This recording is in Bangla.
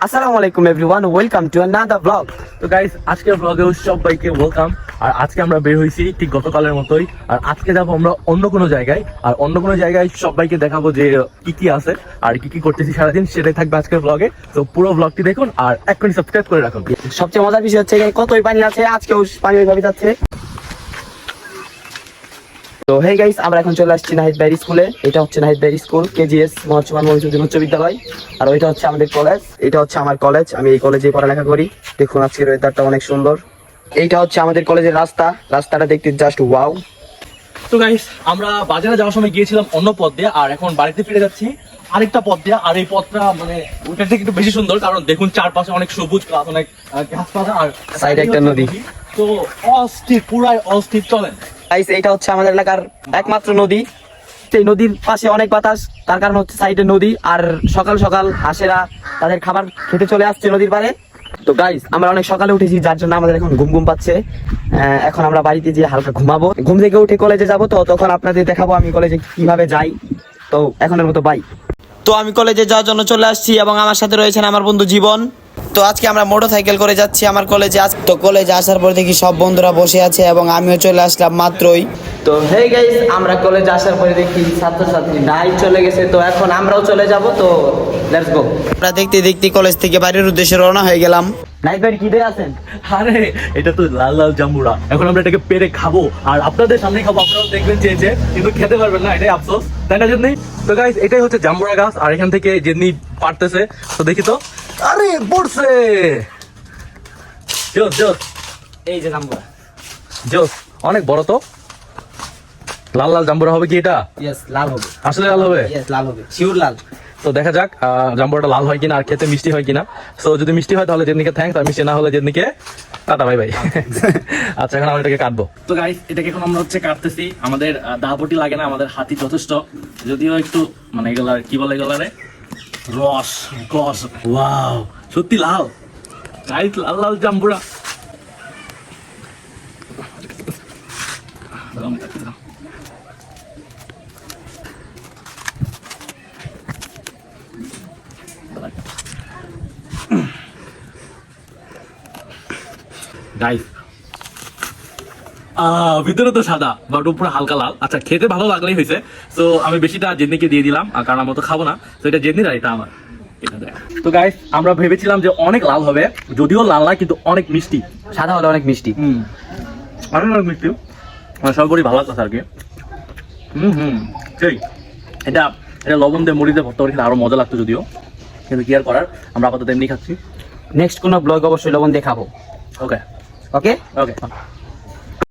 আসসালামু আলাইকুম everyone, welcome to another blog. তো গাইস, আজকের ব্লগে সবাইকে ওয়েলকাম। আর আজকে আমরা বের হয়েছি ঠিক গতকালের মতোই। আর আজকে যাবো আমরা অন্য কোনো জায়গায়, আর অন্য কোনো জায়গায় সবাইকে দেখাবো যে কি কি আছে আর কি কি করতেছি সারাদিন, সেটাই থাকবে আজকের ব্লগে। তো পুরো ব্লগটি দেখুন আর এক্ষুনি সাবস্ক্রাইব করে রাখুন। সবচেয়ে মজার বিষয় হচ্ছে এখানে কতই পানি আছে, আজকেও পানি ওইভাবে যাচ্ছে। তো হেই গাইস, আমরা এখন চলে আসছি নাহিদ ভাইয়ের স্কুলে। এটা হচ্ছে নাহিদ ভাইয়ের স্কুল, কেজিএস মহচ্ছমান মহিষুদ্দিন উচ্চ বিদ্যালয়। আর ওইটা হচ্ছে আমাদের কলেজ, এটা হচ্ছে আমার কলেজ। আমি এই কলেজে পড়ালেখা করি। দেখুন আজকের ওয়েদারটা অনেক সুন্দর। এইটা হচ্ছে আমাদের কলেজের রাস্তাটা দেখতে জাস্ট ওয়াও। তো গাইস, আমরা বাজারে যাওয়ার সময় গিয়েছিলাম অন্য পথ দিয়ে, আর এখন বাড়িতে ফিরে যাচ্ছি আরেকটা পথ দিয়ে। আর এই পথটা মানে ওইটার থেকে একটু বেশি সুন্দর, কারণ দেখুন চারপাশে অনেক সবুজ গাছ, অনেক গাছপালা, আর সাইডে একটা নদী। তো অস্থির, পুরাই অস্থির। চলেন গাইস, এইটা হচ্ছে আমাদের এলাকার একমাত্র নদী। এই নদীর পাশে অনেক বাতাস, তার কারণ হচ্ছে সাইডে নদী। আর সকাল সকাল হাঁসেরা তাদের খাবার খেতে চলে আসছে নদীর পাড়ে। তো গাইস, আমরা অনেক সকালে উঠেছি, যার জন্য আমাদের এখন ঘুম ঘুম পাচ্ছে। এখন আমরা বাড়িতে গিয়ে হালকা ঘুমাবো। ঘুম থেকে উঠে কলেজে যাব, তো তখন আপনাদের দেখাবো আমি কলেজে কিভাবে যাই। তো এখনের মতো বাই। তো আমি কলেজে যাওয়ার জন্য চলে আসছি এবং আমার সাথে রয়েছেন আমার বন্ধু জীবন। তো আজকে আমরা মোটরসাইকেল করে যাচ্ছি আমার কলেজে। তো কলেজে আসার পর দেখি সব বন্ধুরা বসে আছে এবং আমিও চলে আসলাম মাত্রই। তো হেই গাইস, আমরা কলেজে আসার পরে দেখি ছাত্রছাত্রী নাই চলে গেছে। তো এখন আমরাও চলে যাব। তো লেটস গো। আমরা দেখতে দেখতে কলেজ থেকে বাড়ির উদ্দেশ্যে রওনা হয়ে গেলাম। নাইট ভাই কি দিয়ে আছেন? আরে এটা তো লাল লাল জাম্বুরা, এখন আমরা এটাকে পেরে খাবো আর আপনাদের সামনে খাবো। আপনারাও দেখবেন চেয়েছে, কিন্তু খেতে পারবেন না, এটাই আফসোস, তাই না জেদনি? তো গাইস, এটাই হচ্ছে জাম্বুরা গাছ, আর এখান থেকে জেদনি পারতেছে। তো দেখি তো, আরে পড়ছে। জোস জোস, এই যে জাম্বুরা। জোস, অনেক বড় তো। লাল লাল জাম্বুরা হবে কি এটা? ইয়েস, লাল হবে। আসলে লাল হবে? ইয়েস, লাল হবে, শিওর লাল। তো দেখা যাক জাম্বুরাটা লাল হয় কিনা আর খেতে মিষ্টি হয় কিনা। তো যদি মিষ্টি হয় তাহলে জেদনিকে থ্যাঙ্কস, আর মিষ্টি না হলে জেদনিকে টাটা, বাই বাই। আচ্ছা, এখন আমরা এটাকে কাটবো। তো গাইস, এটাকে এখন আমরা হচ্ছে কাটতেছি। আমাদের দাবটি লাগে না, আমাদের হাতি যথেষ্ট। যদিও একটু মানে এগুলার কি বলে, এগুলারে রস কস। ওয়াও, সত্যি লাল গাইস, লাল লাল জাম্বুরা। গাইস, ভিতরে তো সাদা বাট উপরে হালকা লাল। আচ্ছা, খেতে ভালো লাগলেই হয়েছে। তো আমি বেশিটা জেদনিকে দিয়ে দিলাম, কারণ আমার তো খাবো না। তো এটা জেদনির আর এটা আমার। তো গাইস, আমরা ভেবেছিলাম যে অনেক লাল হবে, যদিও লাল না, কিন্তু অনেক মিষ্টি। সাদা হলে অনেক মিষ্টি। অনেক মিষ্টি, সর্বোপরি ভালো লাগতো আর কি। সেই এটা এটা লবণ দিয়ে মুড়ি দিয়ে ভর্তা করে খেলে আরো মজা লাগতো, যদিও, কিন্তু কি আর করার, আমরা আপাতত এমনি খাচ্ছি। নেক্সট কোনো ব্লগ অবশ্যই লবণ দেখাবো। ওকে ওকে ওকে।